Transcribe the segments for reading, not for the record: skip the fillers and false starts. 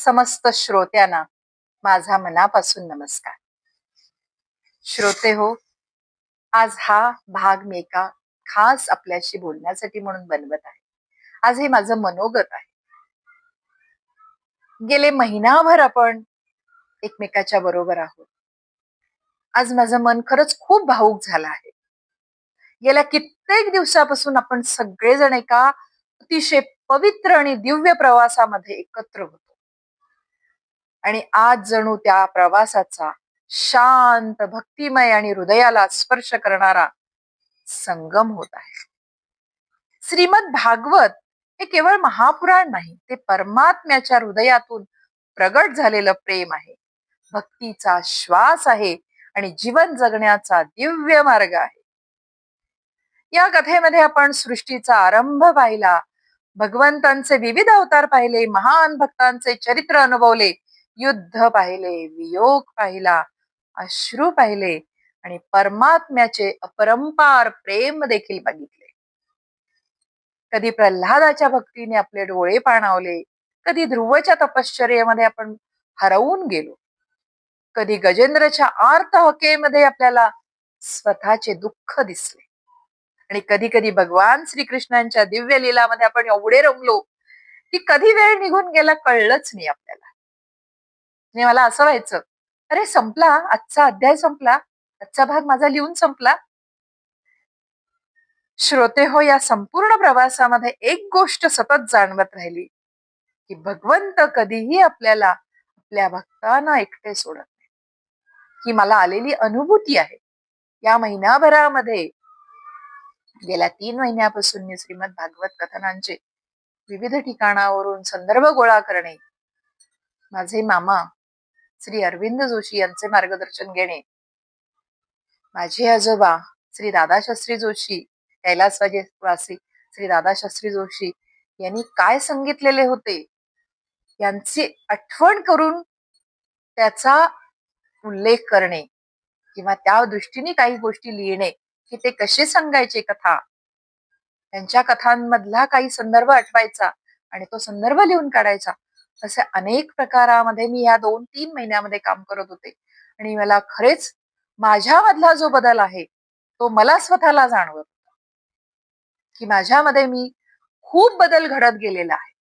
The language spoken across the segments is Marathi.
समस्त श्रोत्यांना माझा मनापासून नमस्कार. श्रोते हो, आज हा भाग मी एका खास आपल्याशी बोलण्यासाठी म्हणून बनवत आहे. आज हे माझं मनोगत आहे. गेले महिनाभर आपण एकमेकाच्या बरोबर आहोत. आज माझं मन खरंच खूप भावुक झालं आहे. गेल्या कित्येक दिवसापासून आपण सगळेजण एका अतिशय पवित्र आणि दिव्य प्रवासामध्ये एकत्र होतो. आणि आज जणू त्या प्रवासाचा शांत, भक्तिमय आणि हृदयाला स्पर्श करणारा संगम होत आहे. श्रीमद भागवत हे केवळ महापुराण नाही, ते परमात्म्याच्या हृदयातून प्रगट झालेलं प्रेम आहे, भक्तीचा श्वास आहे आणि जीवन जगण्याचा दिव्य मार्ग आहे. या कथेमध्ये आपण सृष्टीचा आरंभ पाहिला, भगवंतांचे विविध अवतार पाहिले, महान भक्तांचे चरित्र अनुभवले, युद्ध पाहिले, वियोग पाहिला, अश्रू पाहिले आणि परमात्म्याचे अपरंपार प्रेम देखील बघितले. कधी प्रल्हादाच्या भक्तीने आपले डोळे पाणावले, कधी ध्रुवच्या तपश्चर्येमध्ये आपण हरवून गेलो, कधी गजेंद्रच्या आर्त हकेमध्ये आपल्याला स्वतःचे दुःख दिसले आणि कधी कधी भगवान श्रीकृष्णांच्या दिव्य लीलामध्ये आपण एवढे रमलो की कधी वेळ निघून गेला कळलंच नाही आपल्याला. आणि मला असं व्हायचं, अरे संपला, आजचा अध्याय संपला, आजचा भाग माझा लिहून संपला. श्रोते हो, या संपूर्ण प्रवासामध्ये एक गोष्ट सतत जाणवत राहिली की भगवंत कधीही आपल्याला, आपल्या भक्तांना एकटे सोडत नाही. ही मला आलेली अनुभूती आहे. या महिनाभरामध्ये गेल्या 3 महिन्यापासून मी श्रीमद भागवत कथनांचे विविध ठिकाणावरून संदर्भ गोळा करणे, माझे मामा श्री अरविंद जोशी यांचे मार्गदर्शन घेणे, माझे आजोबा श्री दादाशास्त्री जोशी, कैलासवासी श्री दादाशास्त्री जोशी यांनी काय सांगितलेले होते यांची आठवण करून त्याचा उल्लेख करणे किंवा त्या दृष्टीने काही गोष्टी लिहिणे की ते कसे सांगायचे कथा, त्यांच्या कथांमधला काही संदर्भ आठवायचा आणि तो संदर्भ लिहून काढायचा. असे अनेक प्रकारामध्ये मी या 2-3 महिन्यामध्ये काम करत होते आणि मला खरेच माझ्यामधला जो बदल आहे तो मला स्वतःला जाणवत होता की माझ्यामध्ये मी खूप बदल घडत गेलेला आहे.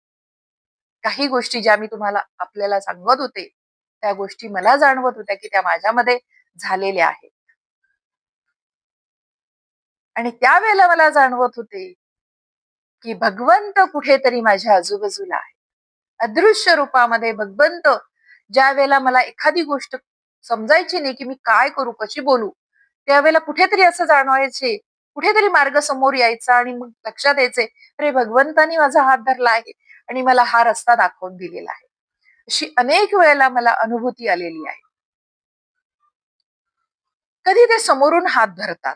काही गोष्टी ज्या मी तुम्हाला आपल्याला सांगत होते त्या गोष्टी मला जाणवत होत्या की त्या माझ्यामध्ये झालेल्या आहेत. आणि त्यावेळेला मला जाणवत होते की भगवंत कुठेतरी माझ्या आजूबाजूला आहे. अदृश्य रूपामध्ये भगवंत ज्या वेळेला मला एखादी गोष्ट समजायची नाही की मी काय करू, कशी बोलू, त्यावेळेला कुठेतरी असं जाणवायचे, कुठेतरी मार्ग समोर यायचा आणि मग लक्षात यायचे, अरे भगवंतानी माझा हात धरला आहे आणि मला हा रस्ता दाखवून दिलेला आहे. अशी अनेक वेळेला मला अनुभूती आलेली आहे. कधी ते समोरून हात धरतात,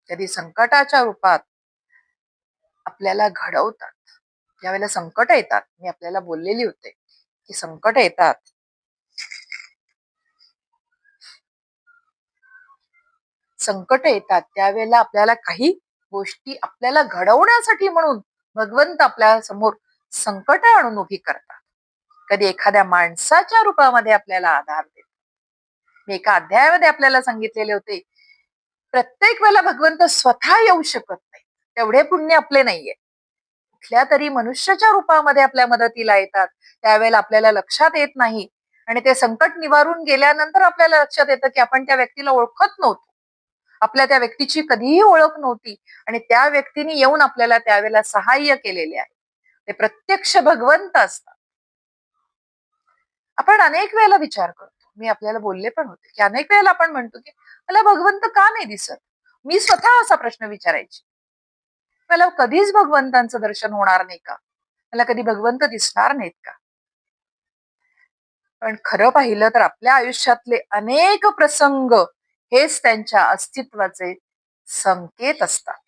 कधी संकटाच्या रूपात आपल्याला घडवतात. ज्यावेळेला संकट येतात, मी आपल्याला बोललेली होते की संकट येतात, संकट येतात त्यावेळेला आपल्याला काही गोष्टी आपल्याला घडवण्यासाठी म्हणून भगवंत आपल्या समोर संकट आणून उभी करतात. कधी एखाद्या माणसाच्या रूपामध्ये आपल्याला आधार देतात. मी एका अध्यायामध्ये आपल्याला सांगितलेले होते, प्रत्येक वेळेला भगवंत स्वतः येऊ शकत नाही, तेवढे पुण्य आपले नाहीये. कुठल्या तरी मनुष्याच्या रूपामध्ये आपल्या मदतीला येतात, त्यावेळेला आपल्याला लक्षात येत नाही आणि ते संकट निवारून गेल्यानंतर आपल्याला लक्षात येतं की आपण त्या व्यक्तीला ओळखत नव्हतो, आपल्या त्या व्यक्तीची कधीही ओळख नव्हती आणि त्या व्यक्तीने येऊन आपल्याला त्यावेळेला सहाय्य केलेले आहे. ते प्रत्यक्ष भगवंत असतात. आपण अनेक वेळेला विचार करतो, मी आपल्याला बोलले पण होते की अनेक वेळेला आपण म्हणतो की मला भगवंत का नाही दिसत. मी स्वतः असा प्रश्न विचारायची, मला कधीच भगवंतांचं दर्शन होणार नाही का, मला कधी भगवंत दिसणार नाहीत का. पण खरं पाहिलं तर आपल्या आयुष्यातले अनेक प्रसंग हेच त्यांच्या अस्तित्वाचे संकेत असतात.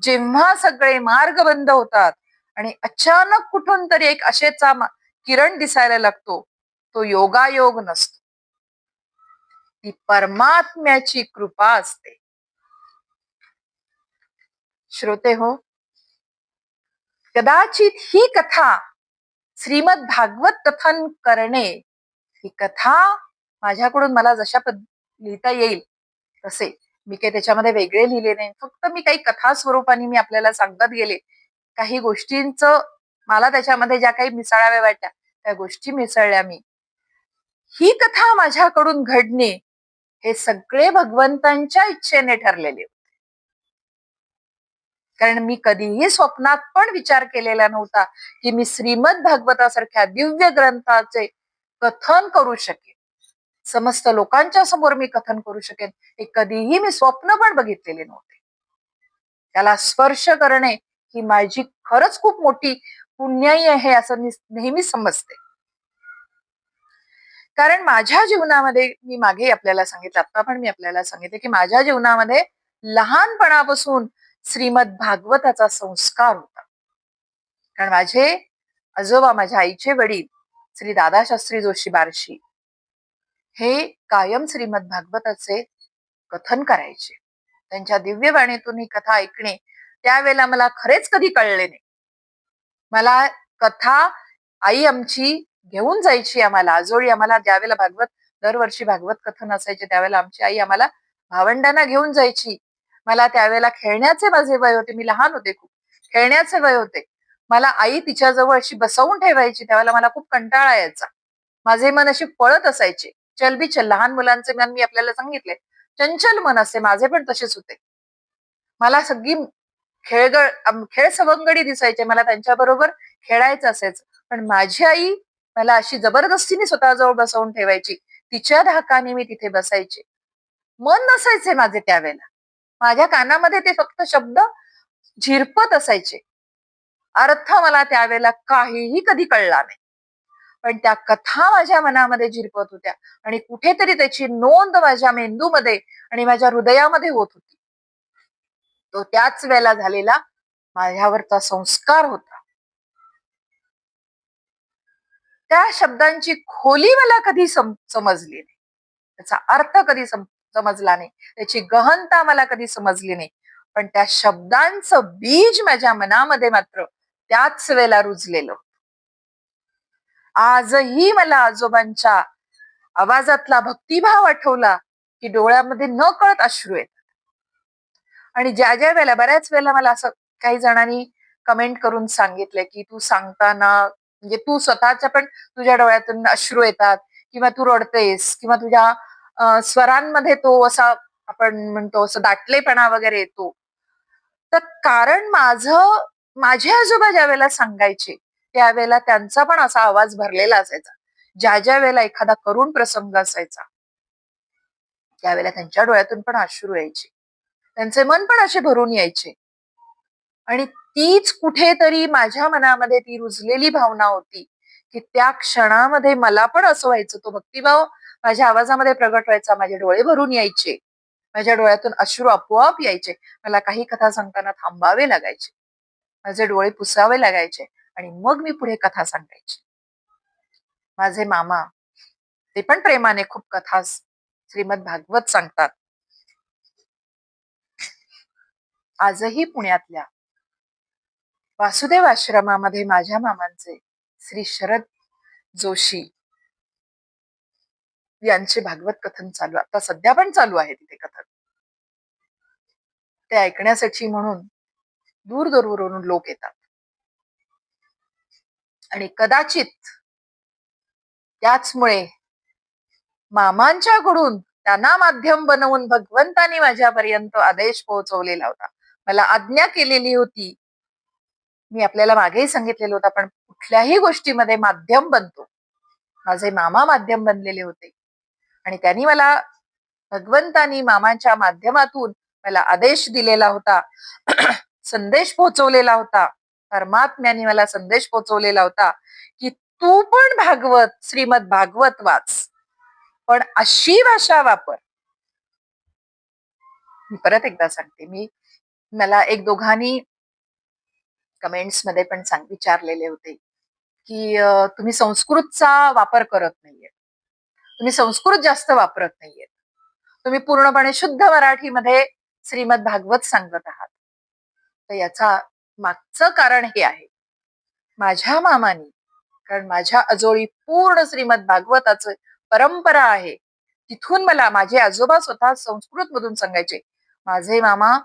जेव्हा सगळे मार्ग बंद होतात आणि अचानक कुठून तरी एक आशेचा किरण दिसायला लागतो, तो योगायोग नसतो, ती परमात्म्याची कृपा असते. श्रोते हो, कदाचित ही कथा श्रीमद भागवत कथन करणे, ही कथा माझ्याकडून मला जशा लिहिता येईल तसे, मी काही त्याच्यामध्ये वेगळे लिहिले नाही, फक्त मी काही कथा स्वरूपाने मी आपल्याला सांगत गेले. काही गोष्टींचं मला त्याच्यामध्ये ज्या काही मिसळाव्या वाटल्या त्या गोष्टी मिसळल्या मी. ही कथा माझ्याकडून घडणे हे सगळे भगवंतांच्या इच्छेने ठरलेले. कारण मी कधीही स्वप्नात पण विचार केलेला नव्हता की मी श्रीमद भागवतासारख्या दिव्य ग्रंथाचे कथन करू शकेन, समस्त लोकांच्या समोर मी कथन करू शकेन, हे कधीही मी स्वप्न पण बघितलेले नव्हते. त्याला स्पर्श करणे ही माझी खरंच खूप मोठी पुण्याई आहे असं नेहमी समजते. कारण माझ्या जीवनामध्ये, मी मागे आपल्याला सांगितलं, आता पण मी आपल्याला सांगितलं की माझ्या जीवनामध्ये लहानपणापासून श्रीमद भागवताचा संस्कार होता. कारण माझे आजोबा, माझ्या आईचे वडील श्री दादा शास्त्री जोशी बार्शी, हे कायम श्रीमद भागवताचे कथन करायचे. त्यांच्या दिव्यवाणीतून ही कथा ऐकणे त्यावेळेला मला खरेच कधी कळले नाही. मला कथा आई आमची घेऊन जायची, आम्हाला आजोळी, आम्हाला ज्यावेळेला भागवत, दरवर्षी भागवत कथन असायचे त्यावेळेला आमची आई आम्हाला भावंडांना घेऊन जायची. मला त्यावेळेला खेळण्याचे माझे वय होते, मी लहान होते, खूप खेळण्याचे वय होते. मला आई तिच्याजवळ अशी बसवून ठेवायची, त्यावेळेला मला खूप कंटाळा यायचा. माझे मन अशी पळत असायचे, चलबिचल. लहान मुलांचे मन मी आपल्याला सांगितले चंचल मन असते, माझे पण तसेच होते. मला सगळी खेळ सवंगडी दिसायचे, मला त्यांच्याबरोबर खेळायचं असायचं. पण माझी आई मला अशी जबरदस्तीने स्वतःजवळ बसवून ठेवायची, तिच्या धाकाने मी तिथे बसायचे. मन नसायचे माझे त्यावेळेला, माझ्या कानामध्ये ते फक्त शब्द झिरपत असायचे, अर्थ मला त्यावेळेला काहीही कधी कळला नाही. पण त्या कथा माझ्या मनामध्ये झिरपत होत्या आणि कुठेतरी त्याची नोंद माझ्या मेंदूमध्ये आणि माझ्या हृदयामध्ये होत होती. तो त्याच वेळेला झालेला माझ्यावरचा संस्कार होता. त्या शब्दांची खोली मला कधी समजली नाही, त्याचा अर्थ कधी समजला नाही, त्याची गहनता मला कधी समजली नाही. पण त्या शब्दांचं बीज माझ्या मनामध्ये मात्र त्याच वेळेला रुजलेलं. आजही मला आजोबांच्या आवाजातला भक्तिभाव आठवला की डोळ्यामध्ये न कळत अश्रू येतात. आणि ज्या ज्या वेळेला, बऱ्याच वेळेला मला असं काही जणांनी कमेंट करून सांगितलंय की तू सांगताना म्हणजे तू स्वतःच्या पण तुझ्या डोळ्यातून अश्रू येतात, किंवा तू रडतेस, किंवा तुझ्या स्वरांमध्ये तो असा आपण म्हणतो असं दाटलेपणा वगैरे येतो. तर कारण माझे आजोबा ज्या वेळेला सांगायचे त्यावेळेला त्यांचा पण असा आवाज भरलेला असायचा. ज्या ज्या वेळेला एखादा करुण प्रसंग असायचा त्यावेळेला त्यांच्या डोळ्यातून पण अश्रू यायचे, त्यांचे मन पण असे भरून यायचे. आणि तीच कुठेतरी माझ्या मनामध्ये ती रुजलेली भावना होती की त्या क्षणामध्ये मला पण असं व्हायचं, तो भक्तिभाव माझ्या आवाजामध्ये प्रगट व्हायचा, माझे डोळे भरून यायचे, माझ्या डोळ्यातून अश्रू आपोआप यायचे. मला काही कथा सांगताना थांबावे लागायचे, माझे डोळे पुसावे लागायचे आणि मग मी पुढे कथा सांगायची. माझे मामा, ते पण प्रेमाने खूप कथा श्रीमद भागवत सांगतात. आजही पुण्यातल्या वासुदेव आश्रमामध्ये माझ्या मामांचे श्री शरद जोशी यांचे भागवत कथन चालू, आता सध्या पण चालू आहे तिथे कथन. ते ऐकण्यासाठी म्हणून दूर दूरवरून लोक येतात. आणि कदाचित त्याचमुळे मामांच्याकडून त्यांना माध्यम बनवून भगवंतानी माझ्यापर्यंत आदेश पोहोचवलेला होता, मला आज्ञा केलेली होती. मी आपल्याला मागेही सांगितलेलं होतं, आपण कुठल्याही गोष्टीमध्ये माध्यम बनतो. माझे मामा माध्यम बनलेले होते आणि त्यांनी मला, भगवंतानी मामांच्या माध्यमातून मला आदेश दिलेला होता, संदेश पोहोचवलेला होता. परमात्म्याने मला संदेश पोहोचवलेला होता की तू पण भागवत, श्रीमद भागवत वाच, पण अशी भाषा वापर. मी परत एकदा सांगते, मला एक दोघांनी कमेंट्स मध्ये पण विचारलेले होते की तुम्ही संस्कृतचा वापर करत नाहीये, तुम्ही संस्कृत जास्त वापरत नाहीये, तुम्ही पूर्णपणे शुद्ध मराठीमध्ये श्रीमद भागवत सांगत आहात. तर याचा मागचं कारण हे आहे, माझ्या मामानी कारण माझ्या आजोळी पूर्ण श्रीमद भागवताचं परंपरा आहे. तिथून मला माझे आजोबा स्वतः संस्कृत मधून सांगायचे. माझे मामा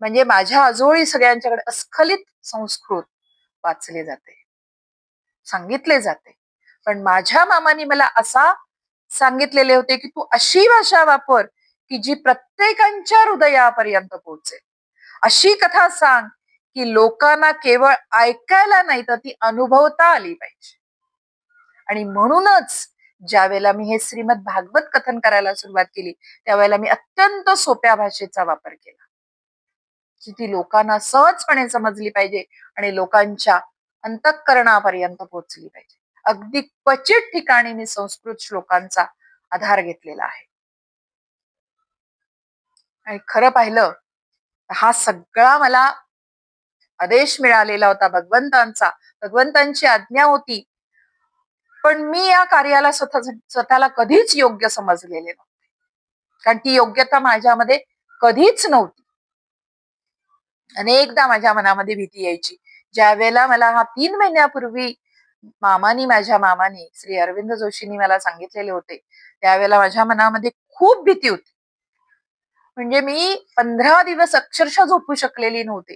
म्हणजे माझ्या आजोळी सगळ्यांच्याकडे अस्खलित संस्कृत वाचले जाते, सांगितले जाते. पण माझ्या मामानी मला असा सांगितलेले होते की तू अशी भाषा वापर की जी प्रत्येकाच्या हृदयापर्यंत पोहोचेल. अशी कथा सांग की लोकांना केवळ ऐकायला नाही तर ती अनुभवता आली पाहिजे. आणि म्हणूनच ज्या वेळेला मी हे श्रीमद भागवत कथन करायला सुरुवात केली त्यावेळेला मी अत्यंत सोप्या भाषेचा वापर केला, की ती लोकांना सहजपणे समजली पाहिजे आणि लोकांच्या अंतःकरणापर्यंत पोहोचली पाहिजे. अगदी क्वचित ठिकाणी मी संस्कृत श्लोकांचा आधार घेतलेला आहे. आणि खरं पाहिलं हा सगळा मला आदेश मिळालेला होता भगवंतांचा, भगवंतांची आज्ञा होती. पण मी या कार्याला स्वतःला कधीच योग्य समजलेले नव्हते, कारण ती योग्यता माझ्यामध्ये कधीच नव्हती. अनेकदा माझ्या मनामध्ये भीती यायची. ज्या वेळेला मला हा 3 महिन्यापूर्वी माझ्या मामानी श्री अरविंद जोशींनी मला सांगितलेले होते त्यावेळेला माझ्या मनामध्ये खूप भीती होती. म्हणजे मी 15 दिवस अक्षरशः झोपू शकलेली नव्हते.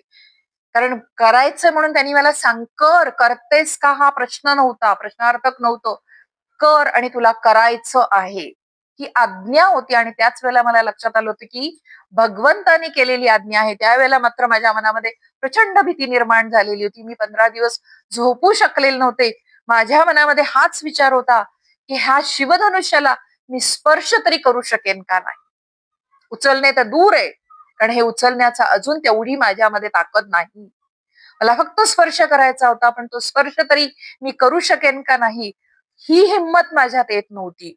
कारण करायचं म्हणून त्यांनी मला करतेस का हा प्रश्न नव्हता, प्रश्नार्थक नव्हतं. कर आणि तुला करायचं आहे ही आज्ञा होती. आणि त्याच वेळेला मला लक्षात आलं होतं की भगवंतानी केलेली आज्ञा आहे. त्यावेळेला मात्र माझ्या मनामध्ये प्रचंड भीती निर्माण झालेली होती. मी 15 दिवस झोपू शकलेले नव्हते. माझ्या मनामध्ये हाच विचार होता की ह्या शिवधनुष्याला मी स्पर्श तरी करू शकेन का नाही. उचलणे तर दूर आहे, कारण हे उचलण्याचा अजून तेवढी माझ्यामध्ये ताकद नाही. मला फक्त स्पर्श करायचा होता, पण तो स्पर्श तरी मी करू शकेन का नाही ही हिंमत माझ्यात येत नव्हती.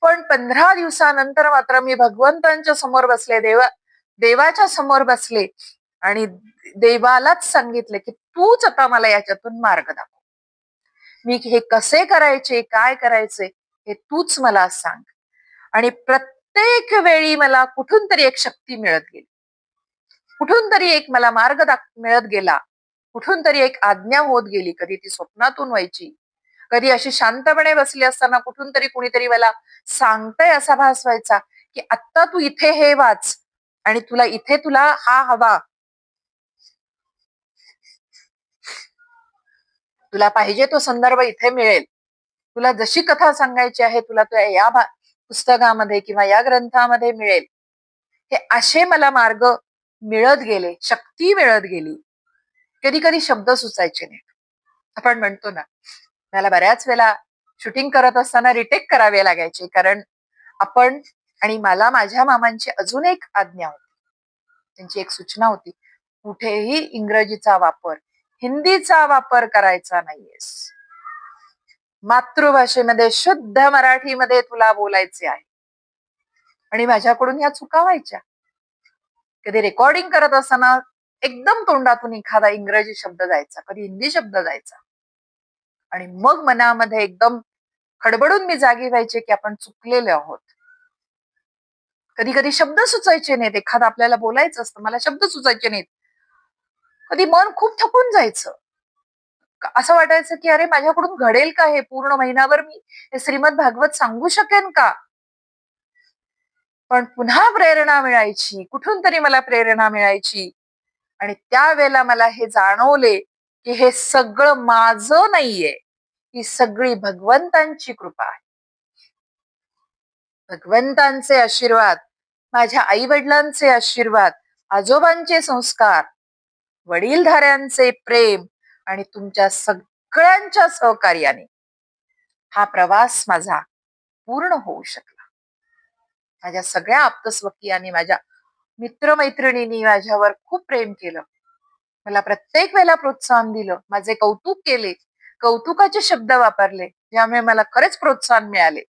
पण 15 दिवसानंतर मात्र मी भगवंतांच्या समोर बसले, देवाच्या समोर बसले आणि देवालाच सांगितले की तूच आता मला याच्यातून मार्ग दाखव. मी हे कसे करायचे, काय करायचे हे तूच मला सांग. आणि प्रत्येक वेळी मला कुठून तरी एक शक्ती मिळत गेली, कुठून तरी एक मला मार्ग मिळत गेला, कुठून तरी एक आज्ञा होत गेली. कधी ती स्वप्नातून व्हायची, कधी अशी शांतपणे बसली असताना कुठून तरी कुणीतरी मला सांगतंय असा भास व्हायचा की आत्ता तू इथे हे वाच आणि तुला हा हवा, तुला पाहिजे तो संदर्भ इथे मिळेल, तुला जशी कथा सांगायची आहे तुला या पुस्तकामध्ये किंवा या ग्रंथामध्ये मिळेल. हे असे मला मार्ग मिळत गेले, शक्ती मिळत गेली. कधी कधी शब्द सुचायचे नाही. आपण म्हणतो ना, मला बऱ्याच वेळेला शूटिंग करत असताना रिटेक करावे लागायचे, कारण आणि मला माझ्या मामांची अजून एक आज्ञा होती, त्यांची एक सूचना होती, कुठेही इंग्रजीचा वापर, हिंदीचा वापर करायचा नाहीयेस. मातृभाषेमध्ये शुद्ध मराठीमध्ये तुला बोलायचे आहे. आणि माझ्याकडून ह्या चुका व्हायच्या. कधी रेकॉर्डिंग करत असताना एकदम तोंडातून एखादा इंग्रजी शब्द जायचा, कधी हिंदी शब्द जायचा, आणि मग मनामध्ये एकदम खडबडून मी जागी व्हायचे की आपण चुकलेले आहोत. कधी कधी शब्द सुचायचे नाहीत, एखादा आपल्याला बोलायचं असतं, मला शब्द सुचायचे नाहीत. कधी मन खूप थकून जायचं, असं वाटायचं की अरे माझ्याकडून घडेल का हे, पूर्ण महिनाभर मी हे श्रीमद भागवत सांगू शकेन का. पण पुन्हा प्रेरणा मिळायची, कुठून तरी मला प्रेरणा मिळायची. आणि त्यावेळेला मला हे जाणवले की हे सगळं माझं नाहीये, ही सगळी भगवंतांची कृपा आहे. भगवंतांचे आशीर्वाद, माझ्या आई वडिलांचे आशीर्वाद, आजोबांचे संस्कार, वडीलधाऱ्यांचे प्रेम आणि तुमच्या सगळ्यांच्या सहकार्याने हा प्रवास माझा पूर्ण होऊ शकला. माझ्या सगळ्या आप्तस्वकीयांनी, माझ्या मित्रमैत्रिणींनी माझ्यावर खूप प्रेम केलं, मला प्रत्येक वेळेला प्रोत्साहन दिलं, माझे कौतुक केले, कौतुकाचे शब्द वापरले, ज्यामुळे मला खरेच प्रोत्साहन मिळाले.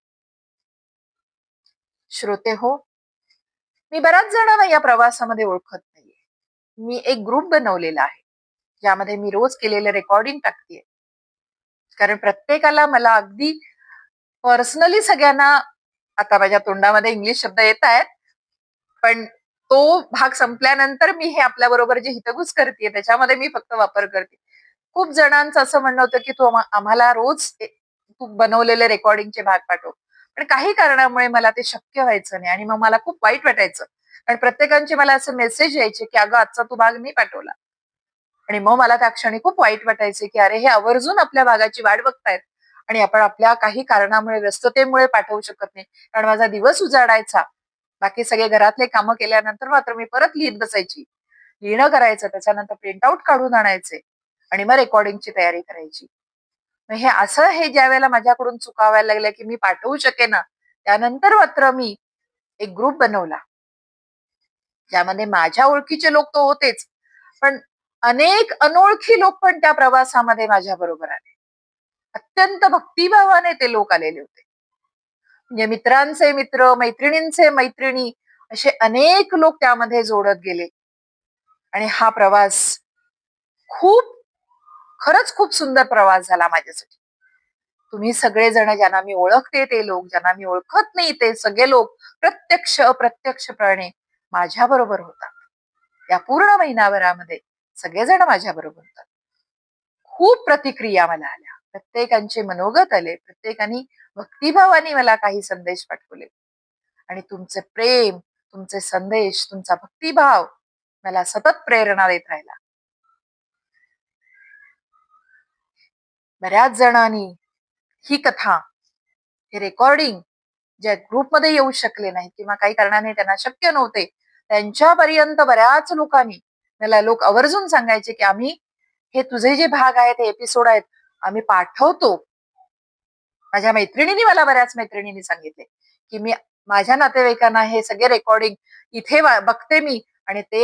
श्रोते हो, मी बऱ्याच जणांना या प्रवासामध्ये ओळखत नाहीये. मी एक ग्रुप बनवलेला आहे ज्यामध्ये मी रोज केलेले रेकॉर्डिंग टाकतेय, कारण प्रत्येकाला मला अगदी पर्सनली सगळ्यांना, आता माझ्या तोंडामध्ये इंग्लिश शब्द येत आहेत, पण तो भाग संपल्यानंतर मी हे आपल्या बरोबर जे हितगुज करते त्याच्यामध्ये मी फक्त वापर करते. खूप जणांचं असं म्हणणं होतं, की "तू आम्हाला रोज तू बनवलेले रेकॉर्डिंगचे भाग पाठव." पण काही कारणामुळे मला ते शक्य व्हायचं नाही आणि मग मला खूप वाईट वाटायचं. कारण प्रत्येकाचे मला असे मेसेज यायचे, की "अगं आजचा तू भाग नाही पाठवला." आणि मग मला त्या क्षणी खूप वाईट वाटायचे, की अरे हे आवर्जून आपल्या भागाची वाट बघतायत आणि आपण आपल्या काही कारणामुळे, व्यस्ततेमुळे पाठवू शकत नाही. कारण माझा दिवस उजाडायचा. बाकी सगळे घरातले कामं केल्यानंतर मात्र मी परत लिहित बसायची. लिहिणं करायचं, त्याच्यानंतर प्रिंटआउट काढून आणायचे आणि मग रेकॉर्डिंगची तयारी करायची. मग हे ज्यावेळेला माझ्याकडून चुकावायला लागलं, की मी पाठवू शकेना, त्यानंतर मात्र मी एक ग्रुप बनवला. ज्यामध्ये माझ्या ओळखीचे लोक तर होतेच, पण अनेक अनोळखी लोक पण त्या प्रवासामध्ये माझ्याबरोबर आले. अत्यंत भक्तिभावाने ते लोक आलेले होते. म्हणजे मित्रांचे मित्र, मैत्रिणींचे मैत्रिणी असे अनेक लोक त्यामध्ये जोडत गेले आणि हा प्रवास खूप खरंच खूप सुंदर प्रवास झाला माझ्यासाठी. तुम्ही सगळेजण ज्यांना मी ओळखते ते लोक, ज्यांना मी ओळखत नाही ते सगळे लोक प्रत्यक्ष, अप्रत्यक्षपणे माझ्याबरोबर होतात. या पूर्ण महिनाभरामध्ये सगळेजण माझ्याबरोबर होतात. खूप प्रतिक्रिया मला आल्या. प्रत्येकांचे मनोगत आले. प्रत्येकाने भक्तिभावाने मला काही संदेश पाठवले आणि तुमचे प्रेम, तुमचे संदेश, तुमचा भक्तिभाव मला सतत प्रेरणा देत राहिला. बऱ्याच जणांनी ही कथा, हे रेकॉर्डिंग ज्या ग्रुपमध्ये येऊ शकले नाही किंवा काही कारणाने त्यांना शक्य नव्हते, त्यांच्यापर्यंत बऱ्याच लोकांनी मला लोक आवर्जून सांगायचे, की "आम्ही हे तुझे जे भाग आहेत, हे एपिसोड आहेत, आम्ही पाठवतो." माझ्या मैत्रिणींनी मला बऱ्याच मैत्रिणींनी सांगितले, की "मी माझ्या नातेवाईकांना हे सगळे रेकॉर्डिंग इथे बघते मी आणि ते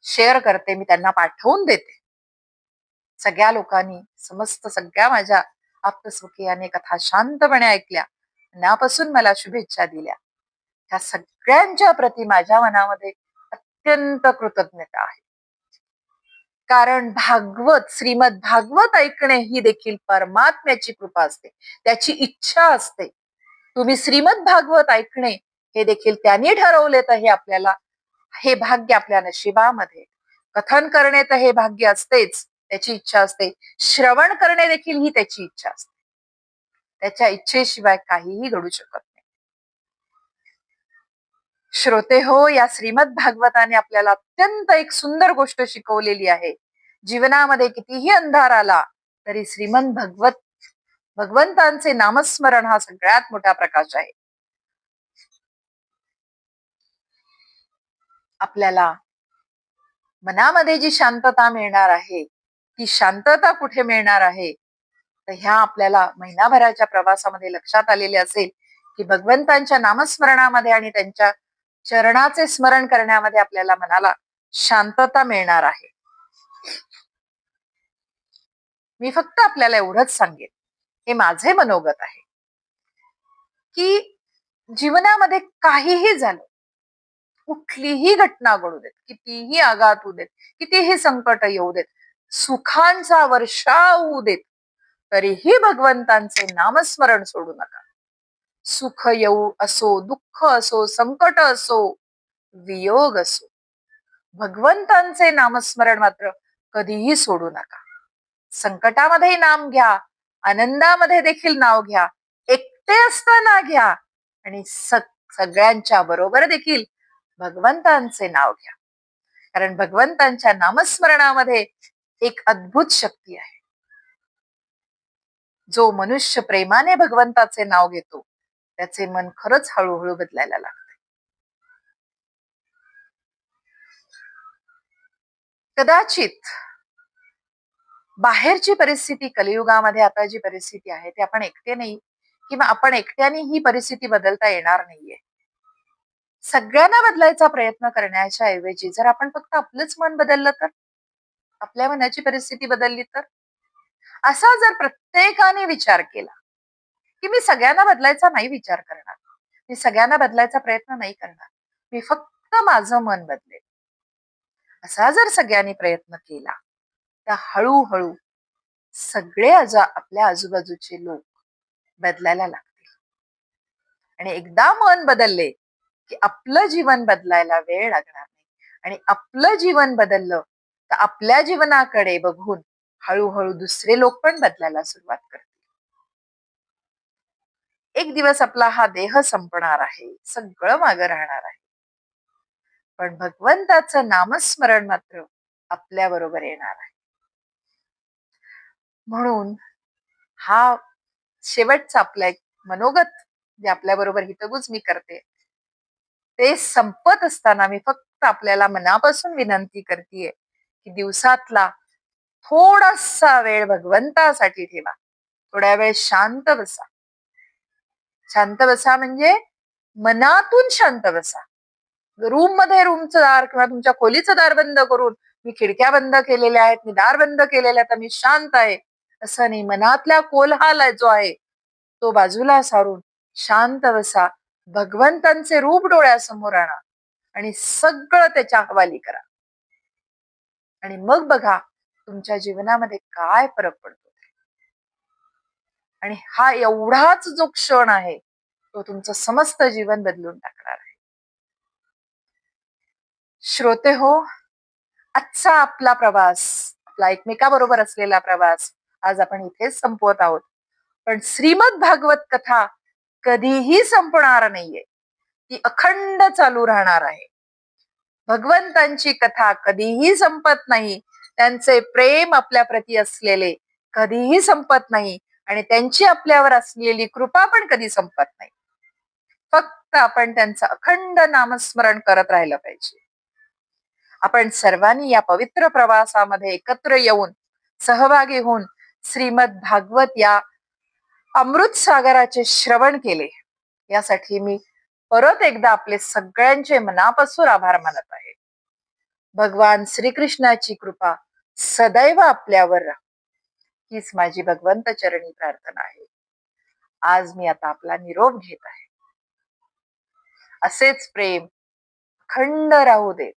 शेअर करते, मी त्यांना पाठवून देते." सगळ्या लोकांनी, समस्त सगळ्या माझ्या आप्तस्वकीयाने कथा शांतपणे ऐकल्या. मनापासून मला शुभेच्छा दिल्या. त्या सगळ्यांच्या प्रती माझ्या मनामध्ये अत्यंत कृतज्ञता आहे. कारण श्रीमद भागवत ऐकणे ही देखील परमात्म्याची कृपा असते. त्याची इच्छा असते. तुम्ही श्रीमद भागवत ऐकणे हे देखील त्यांनी ठरवले, तर हे भाग्य आपल्या नशिबामध्ये. कथन करणे तर हे भाग्य असतेच, त्याची इच्छा असते. श्रवण करणे देखील ही त्याची इच्छा असते. त्याच्या इच्छेशिवाय काहीही घडू शकत नाही. श्रोते हो, या श्रीमद भागवताने आपल्याला अत्यंत एक सुंदर गोष्ट शिकवलेली आहे. जीवनामध्ये कितीही अंधार आला तरी भगवंतांचे नामस्मरण हा सगळ्यात मोठा प्रकाश आहे. आपल्याला मनामध्ये जी शांतता मिळणार आहे, ती शांतता कुठे मिळणार आहे, तर ह्या आपल्याला महिनाभराच्या प्रवासामध्ये लक्षात आलेले असेल, की भगवंतांच्या नामस्मरणामध्ये आणि त्यांच्या चरणाचे स्मरण करण्यामध्ये आपल्याला मनाला शांतता मिळणार आहे. मी फक्त आपल्याला एवढंच सांगेन, हे माझे मनोगत आहे, की जीवनामध्ये काहीही झालं, कुठलीही घटना घडू देत, कितीही आघात होऊ देत, कितीही संकट येऊ देत, सुखांचा वर्षाव होऊ देत, तरीही भगवंतांचे नामस्मरण सोडू नका. सुख येऊ असो, दुःख असो, संकट असो, वियोग असो, भगवंतांचे नामस्मरण मात्र कधीही सोडू नका. संकटामध्ये नाम घ्या, आनंदामध्ये देखील नाव घ्या, एकटे असताना घ्या आणि सगळ्यांच्या बरोबर देखील भगवंतांचे नाव घ्या. कारण भगवंतांच्या नामस्मरणामध्ये एक अद्भुत शक्ती आहे. जो मनुष्य प्रेमाने भगवंताचे नाव घेतो, त्याचे मन खरंच हळूहळू बदलायला लागते. कदाचित बाहेरची परिस्थिती, कलियुगामध्ये आता जी परिस्थिती आहे, ते आपण एकटे नाही किंवा आपण एकट्याने ही परिस्थिती बदलता येणार नाहीये. सगळ्यांना बदलायचा प्रयत्न करण्याच्या ऐवजी जर आपण फक्त आपलंच मन बदललं तर, आपल्या मनाची परिस्थिती बदलली तर, असा जर प्रत्येकाने विचार केला, की मी सगळ्यांना बदलायचा नाही विचार करणार, मी सगळ्यांना बदलायचा प्रयत्न नाही करणार, मी फक्त माझं मन बदलेल, असा जर सगळ्यांनी प्रयत्न केला, तर हळूहळू सगळे आपल्या आजूबाजूचे लोक बदलायला लागतील. आणि एकदा मन बदलले की आपलं जीवन बदलायला वेळ लागणार नाही. आणि आपलं जीवन बदललं तर आपल्या जीवनाकडे बघून हळूहळू दुसरे लोक पण बदलायला सुरुवात करतील. एक दिवस आपला हा देह संपणार आहे, सगळं मागं राहणार आहे, पण भगवंताचं नामस्मरण मात्र आपल्या बरोबर येणार आहे. म्हणून हा शेवटचा आपला एक मनोगत जे आपल्या बरोबर हितगुज मी करते, ते संपत असताना मी फक्त आपल्याला मनापासून विनंती करतेय की दिवसातला थोडासा वेळ भगवंतासाठी ठेवा. थोड्या वेळ शांत बसा. शांत बसा म्हणजे मनातून शांत बसा. रूम मध्ये रूमचं दार किंवा तुमच्या खोलीचं दार बंद करून मी खिडक्या बंद केलेल्या आहेत, मी दार बंद केलेले आहेत, मी शांत आहे, असं नाही. मनातल्या कोल्हाल जो आहे तो बाजूला सारून शांत बसा. भगवंतांचे रूप डोळ्यासमोर आणा आणि सगळं त्याच्या हवाली करा. आणि मग बघा तुमच्या जीवनामध्ये काय फरक पडतो. आणि हा एवढाच जो क्षण आहे तो तुमचं समस्त जीवन बदलून टाकणार आहे. श्रोते हो, आजचा आपला प्रवास, आपला एकमेकाबरोबर असलेला प्रवास आज आपण इथेच संपवत आहोत. पण श्रीमद भागवत कथा कधीही संपणार नाहीये, ती अखंड चालू राहणार आहे. भगवंतांची कथा कधीही संपत नाही. त्यांचे प्रेम आपल्या प्रती असलेले कधीही संपत नाही आणि त्यांची आपल्यावर असलेली कृपा पण कधी संपत नाही. फक्त आपण त्यांचं अखंड नामस्मरण करत राहिलं पाहिजे. आपण सर्वांनी या पवित्र प्रवासामध्ये एकत्र येऊन सहभागी होऊन श्रीमद भागवत या अमृत सागराचे श्रवण केले, यासाठी मी परत एकदा आपले सगळ्यांचे मनापासून आभार मानत आहे. भगवान श्रीकृष्णाची कृपा सदैव आपल्यावर राहो, हीच माझी भगवंत चरणी प्रार्थना आहे. आज मी आता आपला निरोप घेत आहे. असेच प्रेम अखंड राहू दे.